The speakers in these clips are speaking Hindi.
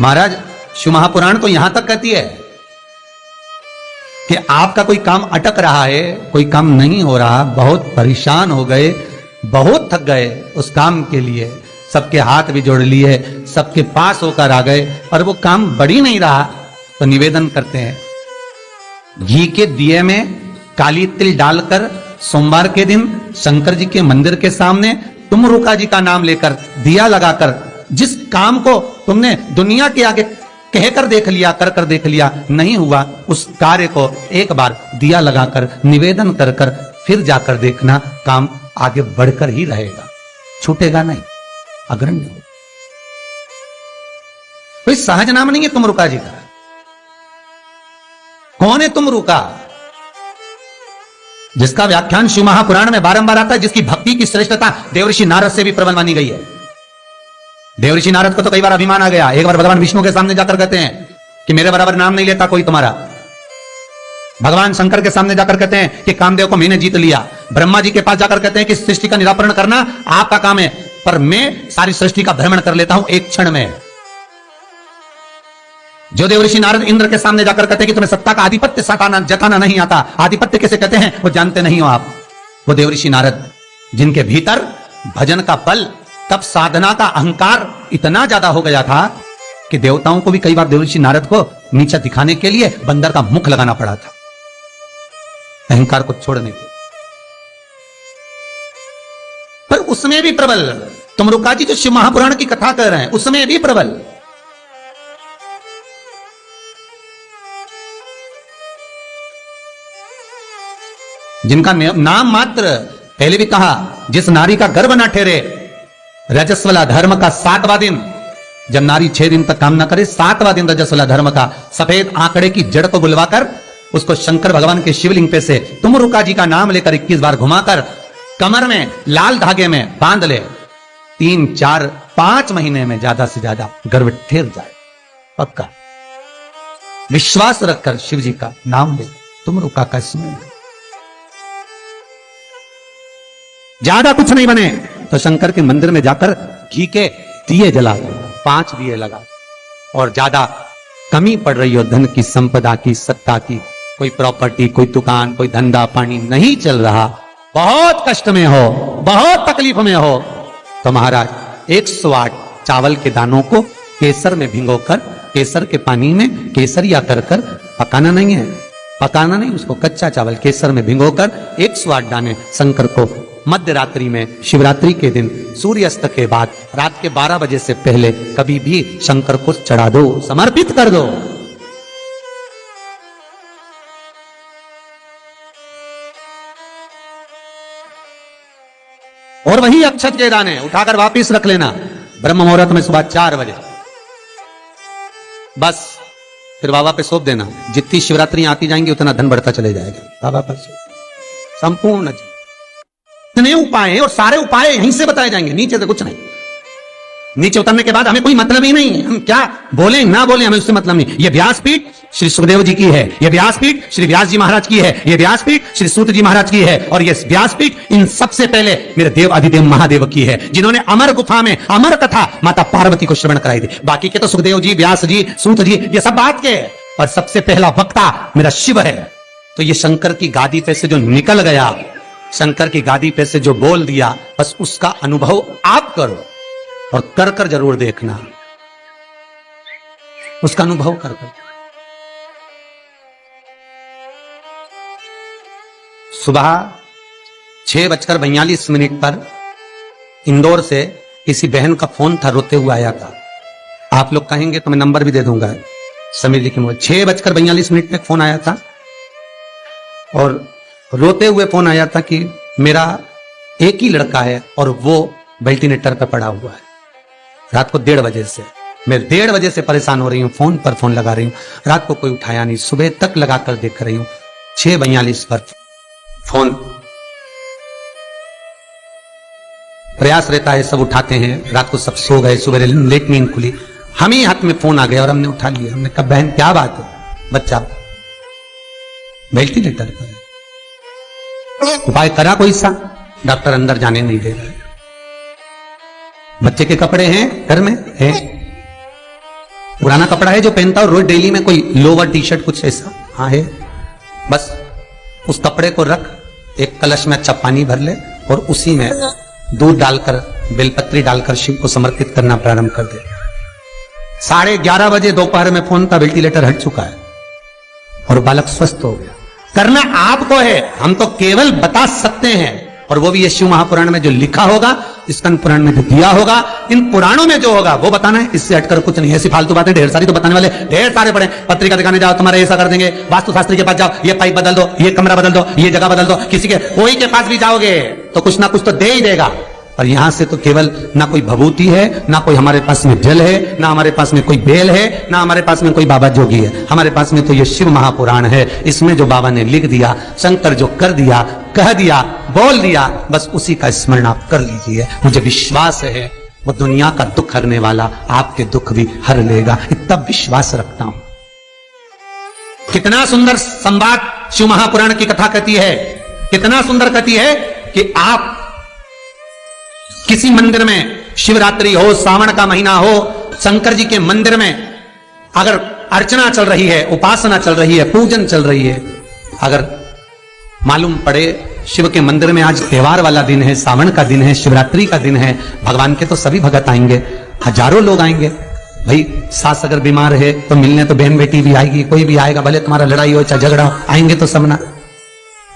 महाराज शिव महापुराण तो यहां तक कहती है कि आपका कोई काम अटक रहा है, कोई काम नहीं हो रहा, बहुत परेशान हो गए, बहुत थक गए उस काम के लिए, सबके हाथ भी जोड़ लिए, सबके पास होकर आ गए और वो काम बढ़ ही नहीं रहा, तो निवेदन करते हैं घी के दिए में काली तिल डालकर सोमवार के दिन शंकर जी के मंदिर के सामने तुम रुका जी का नाम लेकर दिया लगाकर जिस काम को तुमने दुनिया के आगे कहकर देख लिया, कर देख लिया, नहीं हुआ, उस कार्य को एक बार दिया लगाकर निवेदन कर कर फिर जाकर देखना, काम आगे बढ़कर ही रहेगा, छूटेगा नहीं, अग्रण्य हो। कोई सहज नाम नहीं है तुम रुका जी का। कौन है तुम रुका? जिसका व्याख्यान शिव महापुराण में बारंबार आता है, जिसकी भक्ति की श्रेष्ठता देवऋषि नारद से भी प्रबल मानी गई है। देवऋषि नारद को तो कई बार अभिमान आ गया, एक बार भगवान विष्णु के सामने जाकर कहते हैं कि मेरे बराबर नाम नहीं लेता कोई तुम्हारा। भगवान शंकर के सामने जाकर कहते हैं कि कामदेव को मैंने जीत लिया। ब्रह्मा जी के पास जाकर कहते हैं कि सृष्टि का निराकरण करना आपका काम है, पर मैं सारी सृष्टि का भ्रमण कर लेता हूं एक क्षण में। जो देवऋषि नारद इंद्र के सामने जाकर कहते हैं कि तुम्हें सत्ता का आधिपत्य जताना नहीं आता, आधिपत्य कैसे कहते हैं वो जानते नहीं हो आप, वो देवऋषि नारद जिनके भीतर भजन का बल, तब साधना का अहंकार इतना ज्यादा हो गया था कि देवताओं को भी कई बार देवऋषि नारद को नीचा दिखाने के लिए बंदर का मुख लगाना पड़ा था, अहंकार को छोड़ने के। पर उसमें भी प्रबल तुम रुका जी जो शिव महापुराण की कथा कर रहे हैं, उसमें भी प्रबल। जिनका नाम मात्र, पहले भी कहा, जिस नारी का गर्भ ना ठहरे, रजस्वला धर्म का 7वां दिन, जब नारी 6 दिन तक काम ना करे, 7वां दिन रजस्वला धर्म का, सफेद आंकड़े की जड़ को बुलवाकर उसको शंकर भगवान के शिवलिंग पे से तुम रुका जी का नाम लेकर 21 बार घुमाकर कमर में लाल धागे में बांध ले, 3, 4, 5 महीने में ज्यादा से ज्यादा गर्भ ठहर जाए, पक्का। विश्वास रखकर शिव जी का नाम ले, तुम रुका का स्मरण, ज्यादा कुछ नहीं बने तो शंकर के मंदिर में जाकर घी के दिए जला दो, 5 दिए लगा, और ज्यादा कमी पड़ रही हो धन की, संपदा की, सत्ता की, कोई प्रॉपर्टी, कोई दुकान, कोई धंधा पानी नहीं चल रहा, बहुत कष्ट में हो, बहुत तकलीफ में हो, तो महाराज 108 चावल के दानों को केसर में भिगोकर, केसर के पानी में केसरिया कर कर, पकाना नहीं है, पकाना नहीं, उसको कच्चा चावल केसर में भिगोकर 108 दाने शंकर को मध्य रात्रि में, शिवरात्रि के दिन सूर्यास्त के बाद, रात के 12 बजे से पहले कभी भी शंकर को चढ़ा दो, समर्पित कर दो। और वही अक्षत के दाने उठाकर वापिस रख लेना ब्रह्म मुहूर्त में सुबह 4 बजे, बस फिर बाबा पे सौंप देना। जितनी शिवरात्रि आती जाएंगी उतना धन बढ़ता चले जाएगा बाबा पर। संपूर्ण इतने उपाय और सारे उपाय यहीं से बताए जाएंगे, नीचे से कुछ नहीं। नीचे उतरने के बाद हमें कोई मतलब ही नहीं, हम क्या बोले ना बोले हमें उससे मतलब नहीं। ये व्यासपीठ श्री सुखदेव जी की है, ये व्यासपीठ श्री व्यास जी महाराज की है, ये व्यासपीठ श्री सूत जी महाराज की है, और ये व्यासपीठ इन सबसे पहले मेरे देव अधिदेव महादेव की है, जिन्होंने अमर गुफा में अमर कथा माता पार्वती को श्रवण कराई थी। बाकी के तो सुखदेव जी, व्यास जी, सूत जी, ये सब बात के, और सबसे पहला वक्ता मेरा शिव है। तो ये शंकर की गादी पे से जो निकल गया, शंकर की गादी पे से जो बोल दिया, बस उसका अनुभव आप करो, और कर कर जरूर देखना, उसका अनुभव कर कर। सुबह 6:42 पर इंदौर से किसी बहन का फोन था, रोते हुए आया था। आप लोग कहेंगे तो मैं नंबर भी दे दूंगा, समीर जी के मोबाइल 6:42 पे फोन आया था, और रोते हुए फोन आया था कि मेरा एक ही लड़का है और वो वेंटिलेटर पर पड़ा हुआ है। रात को 1:30 बजे से, मैं 1:30 बजे से परेशान हो रही हूँ, फोन पर फोन लगा रही हूँ, रात को कोई उठाया नहीं, सुबह तक लगाकर देख रही हूँ, 6:42 पर फोन। प्रयास रहता है सब उठाते हैं, रात को सब सो गए, सुबह लेट नींद खुली, हम ही हाथ में फोन आ गया और हमने उठा लिया। हमने कहा बहन क्या बात है, बच्चा वेंटिलेटर पर है, उपाय करा कोई सा? डॉक्टर अंदर जाने नहीं दे रहे। बच्चे के कपड़े हैं घर में, हैं पुराना कपड़ा है जो पहनता है रोज डेली में, कोई लोअर टी शर्ट कुछ ऐसा, हाँ है, बस उस कपड़े को रख, एक कलश में अच्छा पानी भर ले और उसी में दूध डालकर, बेलपत्री डालकर शिव को समर्पित करना प्रारंभ कर दे। 11:30 बजे दोपहर में फोन का वेंटिलेटर हट चुका है और बालक स्वस्थ हो गया। करना आपको है, हम तो केवल बता सकते हैं, और वो भी ये शिव महापुराण में जो लिखा होगा, स्कंद पुराण में जो दिया होगा, इन पुराणों में जो होगा वो बताना है, इससे हटकर कुछ नहीं। ऐसी फालतू बातें ढेर सारी तो बताने वाले ढेर सारे पड़े। पत्रिका दिखाने जाओ, तुम्हारे ऐसा कर देंगे, वास्तु शास्त्री के पास जाओ, ये पाइप बदल दो, ये कमरा बदल दो, ये जगह बदल दो, किसी के कोई के पास भी जाओगे तो कुछ ना कुछ तो दे ही देगा। और यहां से तो केवल ना कोई भभूति है, ना कोई हमारे पास में जल है, ना हमारे पास में कोई बेल है, ना हमारे पास में कोई बाबा जोगी है। हमारे पास में तो ये शिव महापुराण है। इसमें जो बाबा ने लिख दिया, शंकर जो कर दिया, कह दिया, बोल दिया, बस उसी का स्मरण आप कर लीजिए। मुझे विश्वास है वो दुनिया का दुख हरने वाला आपके दुख भी हर लेगा, इतना विश्वास रखता हूं। कितना सुंदर संवाद शिव महापुराण की कथा कहती है, कितना सुंदर कहती है कि आप किसी मंदिर में शिवरात्रि हो, सावन का महीना हो, शंकर जी के मंदिर में अगर अर्चना चल रही है, उपासना चल रही है, पूजन चल रही है, अगर मालूम पड़े शिव के मंदिर में आज त्योहार वाला दिन है, सावन का दिन है, शिवरात्रि का दिन है, भगवान के तो सभी भगत आएंगे, हजारों लोग आएंगे। भाई सास अगर बीमार है तो मिलने तो बहन बेटी भी आएगी, कोई भी आएगा, भले तुम्हारा लड़ाई हो चाहे झगड़ा हो, आएंगे तो सब ना।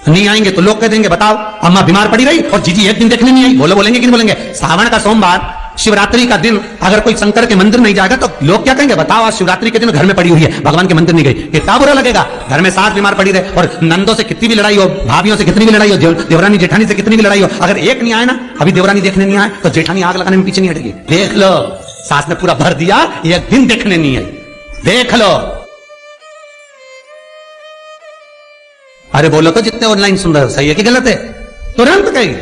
नहीं आएंगे तो लोग कह देंगे बताओ अम्मा बीमार पड़ी रही और जीजी एक दिन देखने नहीं आई, बोलेंगे कि नहीं बोलेंगे। सावन का सोमवार, शिवरात्रि का दिन अगर कोई शंकर के मंदिर नहीं जाएगा तो लोग क्या कहेंगे बताओ, आज शिवरात्रि के दिन घर में पड़ी हुई है, भगवान के मंदिर नहीं गई, कितना बुरा लगेगा। घर में सास बीमार पड़ी रहे और नंदों से कितनी भी लड़ाई हो, भाभियों से कितनी भी लड़ाई हो, देवरानी जेठानी से कितनी भी लड़ाई हो, अगर एक नहीं आए ना, अभी देवरानी देखने नहीं आए तो जेठानी आग लगाने में पीछे नहीं हटेगी। देख लो सास ने पूरा भर दिया, एक दिन देखने नहीं आई, देख लो। अरे बोलो तो जितने ऑनलाइन सुन रहे हो, सही है कि गलत है? तुरंत कही।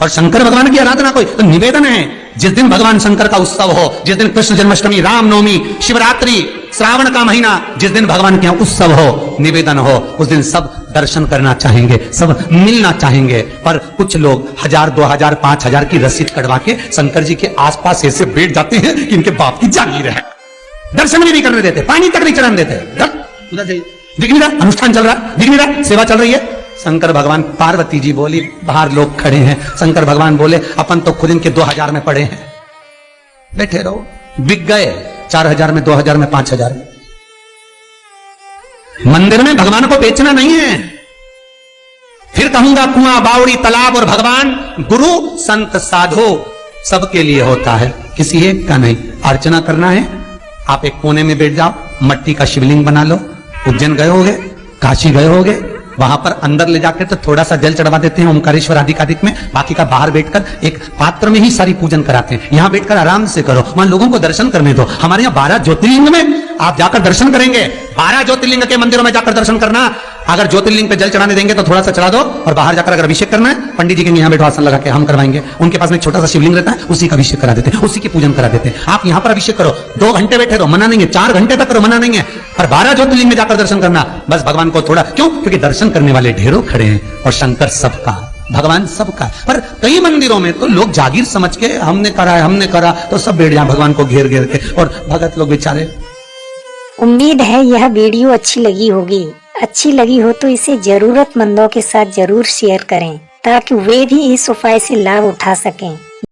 और शंकर भगवान की आराधना कोई तो निवेदन है, जिस दिन भगवान शंकर का उत्सव हो, जिस दिन कृष्ण जन्माष्टमी, रामनवमी, शिवरात्रि, श्रावण का महीना, जिस दिन भगवान के उत्सव हो, निवेदन हो, उस दिन सब दर्शन करना चाहेंगे, सब मिलना चाहेंगे। पर कुछ लोग 1000, 2000, 5000 की रसीद कटवा के शंकर जी के आसपास ऐसे बैठ जाते हैं कि इनके बाप की जागीर है, दर्शन भी नहीं करने देते, पानी तक नहीं चढ़ाने देते। उधर जाइए, दिख नहीं रहा, अनुष्ठान चल रहा, दिख नहीं रहा, सेवा चल रही है। शंकर भगवान, पार्वती जी बोली बाहर लोग खड़े हैं, शंकर भगवान बोले अपन तो खुद इनके 2000 में पड़े हैं, बैठे रहो। बिक गए 4000 में, 2000 में, 5000 में। मंदिर में भगवान को बेचना नहीं है। फिर कहूंगा कुआं, बावड़ी, तालाब और भगवान, गुरु, संत, साधु सबके लिए होता है, किसी एक का नहीं। अर्चना करना है, आप एक कोने में बैठ जाओ, मट्टी का शिवलिंग बना लो। उज्जैन गए होगे, काशी गए होगे, वहां पर अंदर ले जाकर तो थोड़ा सा जल चढ़वा देते हैं ओमकारेश्वर आदिकादिक में, बाकी का बाहर बैठकर एक पात्र में ही सारी पूजन कराते हैं। यहां बैठकर आराम से करो, वहां लोगों को दर्शन करने दो। हमारे यहाँ 12 ज्योतिर्लिंग में आप जाकर दर्शन करेंगे, 12 ज्योतिर्लिंग के मंदिरों में जाकर दर्शन करना। अगर ज्योतिर्लिंग पे जल चढ़ाने देंगे तो थोड़ा सा चढ़ा दो, और बाहर जाकर अगर अभिषेक करना है, पंडित जी के यहाँ बैठो, आसन लगा के हम करवाएंगे। उनके पास में एक छोटा सा शिवलिंग रहता है, उसी का अभिषेक करा देते हैं, उसी की पूजन करा देते हैं। आप यहाँ पर अभिषेक करो, 2 घंटे बैठे रहो, मना नहीं है, 4 घंटे तक करो, मना नहीं है, पर 12 ज्योतिर्लिंग में जाकर दर्शन करना। बस भगवान को थोड़ा, क्यों? क्योंकि दर्शन करने वाले ढेरों खड़े हैं और शंकर सबका, भगवान सबका। पर कई मंदिरों में तो लोग जागीर समझ के हमने करा है, हमने करा, तो सब बैठ जाए भगवान को घेर घेर के, और भगत लोग बेचारे। उम्मीद है यह वीडियो अच्छी लगी होगी। अच्छी लगी हो तो इसे जरूरतमंदों के साथ जरूर शेयर करें, ताकि वे भी इस उपाय से लाभ उठा सकें।